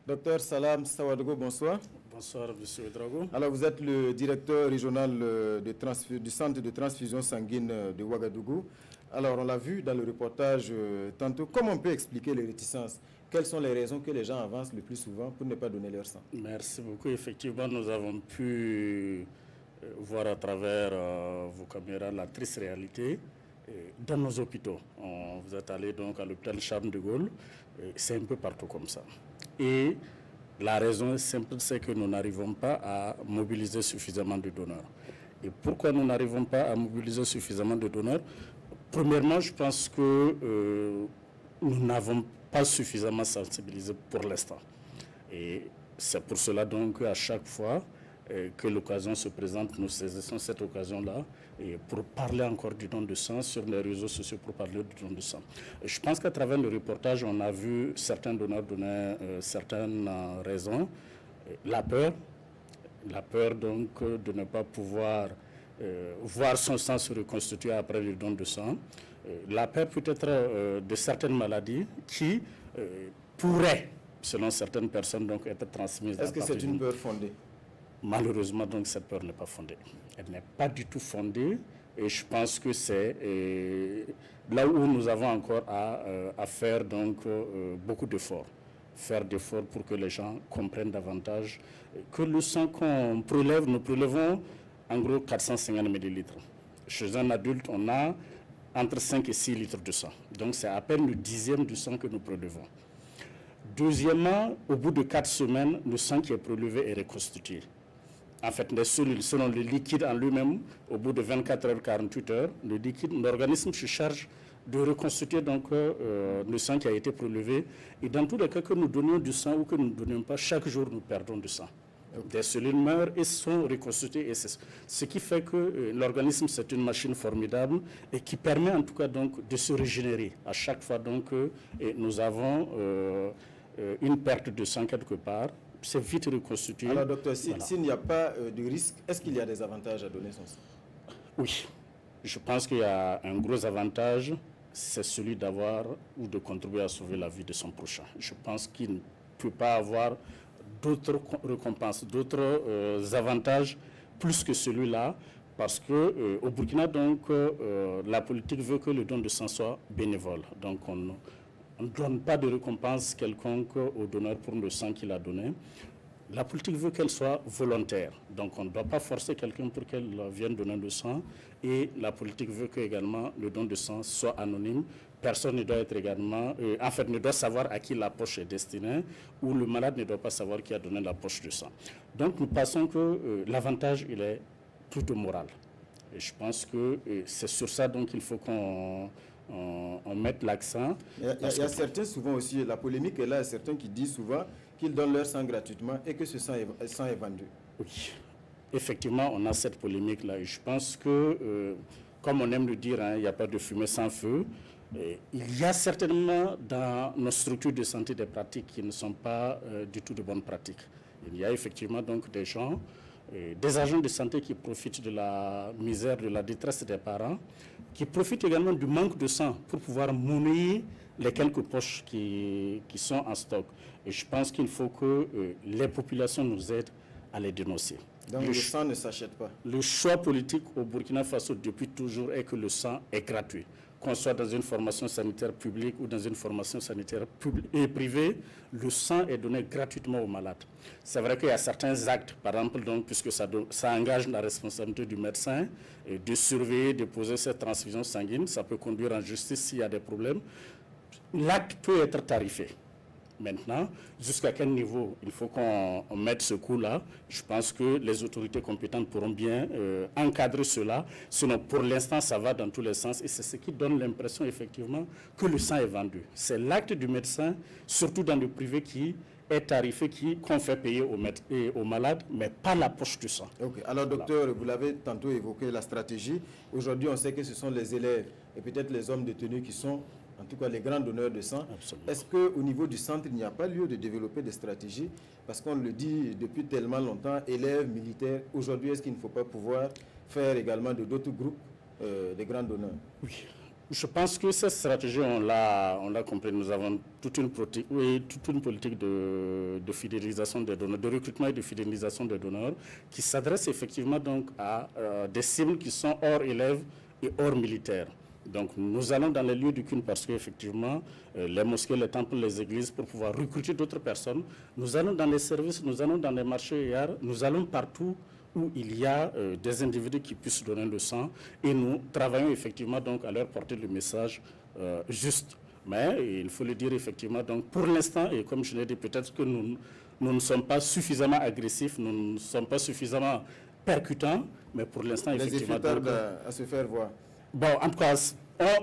Docteur Salam Sawadogo, bonsoir. Bonsoir, monsieur Drago. Alors, vous êtes le directeur régional du centre de transfusion sanguine de Ouagadougou. Alors, on l'a vu dans le reportage tantôt. Comment on peut expliquer les réticences? Quelles sont les raisons que les gens avancent le plus souvent pour ne pas donner leur sang? Merci beaucoup. Effectivement, nous avons pu voir à travers vos caméras la triste réalité dans nos hôpitaux. Vous êtes allé donc à l'hôpital Charles de Gaulle. C'est un peu partout comme ça. Et la raison est simple, c'est que nous n'arrivons pas à mobiliser suffisamment de donneurs. Et pourquoi nous n'arrivons pas à mobiliser suffisamment de donneurs? Premièrement, je pense que nous n'avons pas suffisamment sensibilisé pour l'instant. Et c'est pour cela donc qu'à chaque fois que l'occasion se présente, nous saisissons cette occasion-là pour parler encore du don de sang sur les réseaux sociaux, pour parler du don de sang. Je pense qu'à travers le reportage, on a vu certains donneurs donner certaines raisons. La peur donc de ne pas pouvoir voir son sang se reconstituer après le don de sang. La peur peut-être de certaines maladies qui pourraient, selon certaines personnes, donc être transmises. Est-ce que c'est une peur fondée? Malheureusement, donc, cette peur n'est pas fondée. Elle n'est pas du tout fondée et je pense que c'est là où nous avons encore à faire donc, beaucoup d'efforts. Faire d'efforts pour que les gens comprennent davantage que le sang qu'on prélève, nous prélevons en gros 450 millilitres. Chez un adulte, on a entre 5 et 6 litres de sang. Donc, c'est à peine le 10e du sang que nous prélevons. Deuxièmement, au bout de 4 semaines, le sang qui est prélevé est reconstitué. En fait, les cellules, selon le liquide en lui-même, au bout de 24 heures, 48 heures, l'organisme se charge de reconstituer donc, le sang qui a été prélevé. Et dans tous les cas que nous donnions du sang ou que nous ne donnions pas, chaque jour nous perdons du sang. Des cellules meurent et sont reconstituées. Et ce qui fait que l'organisme, c'est une machine formidable et qui permet en tout cas donc, de se régénérer. À chaque fois donc, nous avons une perte de sang quelque part. C'est vite reconstitué. Alors, docteur, s'il n'y a pas de risque, est-ce qu'il y a des avantages à donner son sang? Oui, je pense qu'il y a un gros avantage, c'est celui d'avoir ou de contribuer à sauver la vie de son prochain. Je pense qu'il ne peut pas avoir d'autres récompenses, d'autres avantages plus que celui-là, parce que au Burkina, donc, la politique veut que le don de sang soit bénévole. Donc, on ne donne pas de récompense quelconque au donneur pour le sang qu'il a donné. La politique veut qu'elle soit volontaire. Donc, on ne doit pas forcer quelqu'un pour qu'elle vienne donner le sang. Et la politique veut que également le don de sang soit anonyme. Personne ne doit être également, en fait, ne doit savoir à qui la poche est destinée, ou le malade ne doit pas savoir qui a donné la poche de sang. Donc, nous pensons que l'avantage, il est plutôt moral. Et je pense que c'est sur ça donc il faut qu'on mette l'accent. Il y a certains, souvent aussi, la polémique est là, il y a certains qui disent souvent qu'ils donnent leur sang gratuitement et que ce sang est vendu. Oui, effectivement, on a cette polémique-là. Et je pense que, comme on aime le dire, hein, il n'y a pas de fumée sans feu. Il y a certainement dans nos structures de santé des pratiques qui ne sont pas du tout de bonnes pratiques. Il y a effectivement donc des gens, des agents de santé qui profitent de la misère, de la détresse des parents, qui profitent également du manque de sang pour pouvoir monnayer les quelques poches qui sont en stock. Et je pense qu'il faut que les populations nous aident à les dénoncer. Donc le sang ne s'achète pas. Le choix politique au Burkina Faso depuis toujours est que le sang est gratuit. Qu'on soit dans une formation sanitaire publique ou dans une formation sanitaire privée, le sang est donné gratuitement aux malades. C'est vrai qu'il y a certains actes, par exemple, donc, puisque ça engage la responsabilité du médecin de surveiller, de poser cette transfusion sanguine, ça peut conduire en justice s'il y a des problèmes. L'acte peut être tarifé. Maintenant, jusqu'à quel niveau il faut qu'on mette ce coup-là? Je pense que les autorités compétentes pourront bien encadrer cela. Sinon, pour l'instant, ça va dans tous les sens. Et c'est ce qui donne l'impression, effectivement, que le sang est vendu. C'est l'acte du médecin, surtout dans le privé, qui est tarifé, qu'on fait payer aux malades, mais pas la poche du sang. Okay. Alors, docteur, vous l'avez tantôt évoqué, la stratégie. Aujourd'hui, on sait que ce sont les élèves et peut-être les hommes de tenue qui sont en tout cas les grands donneurs de sang. Est-ce qu'au niveau du centre, il n'y a pas lieu de développer des stratégies? Parce qu'on le dit depuis tellement longtemps, élèves, militaires, aujourd'hui, est-ce qu'il ne faut pas pouvoir faire également de d'autres groupes des grands donneurs? Oui, Je pense que cette stratégie, on l'a compris. Nous avons toute une politique de fidélisation des donneurs, de recrutement et de fidélisation des donneurs, qui s'adresse effectivement donc à des cibles qui sont hors élèves et hors militaires. Donc nous allons dans les lieux du culte parce qu'effectivement, les mosquées, les temples, les églises, pour pouvoir recruter d'autres personnes. Nous allons dans les services, nous allons dans les marchés et arts, nous allons partout où il y a des individus qui puissent donner le sang et nous travaillons effectivement donc à leur porter le message juste. Mais il faut le dire effectivement, donc pour l'instant, et comme je l'ai dit, peut-être que nous ne sommes pas suffisamment agressifs, nous ne sommes pas suffisamment percutants, mais pour l'instant, effectivement... Les effets tardent à se faire voir. Bon, en tout cas,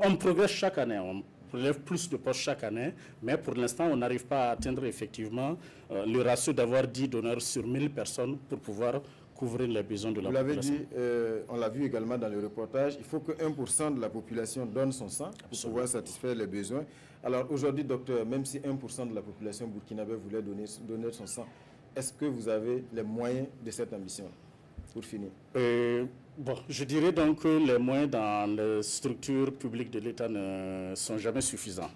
on progresse chaque année, on relève plus de postes chaque année, mais pour l'instant, on n'arrive pas à atteindre effectivement le ratio d'avoir 10 donneurs sur 1000 personnes pour pouvoir couvrir les besoins de la population. Vous l'avez dit, on l'a vu également dans le reportage, il faut que 1% de la population donne son sang pour pouvoir satisfaire les besoins. Alors aujourd'hui, docteur, même si 1% de la population burkinabé voulait donner son sang, est-ce que vous avez les moyens de cette ambition? Pour finir. Bon, je dirais donc que les moyens dans les structures publiques de l'État ne sont jamais suffisants.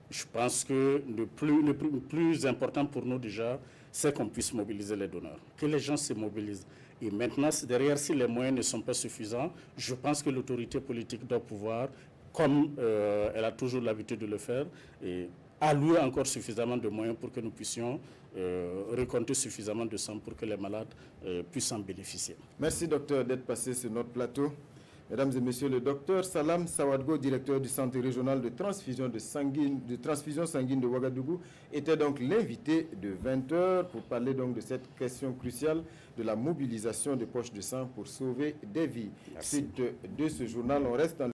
Je pense que le plus important pour nous déjà, c'est qu'on puisse mobiliser les donneurs, que les gens se mobilisent. Et maintenant, derrière, si les moyens ne sont pas suffisants, je pense que l'autorité politique doit pouvoir, comme elle a toujours l'habitude de le faire, et allouer encore suffisamment de moyens pour que nous puissions récolter suffisamment de sang pour que les malades puissent en bénéficier. Merci, docteur, d'être passé sur notre plateau. Mesdames et messieurs, le docteur Salam Sawadgo, directeur du Centre régional de transfusion sanguine de Ouagadougou, était donc l'invité de 20h pour parler donc de cette question cruciale de la mobilisation des poches de sang pour sauver des vies. Merci. Suite de ce journal, on reste en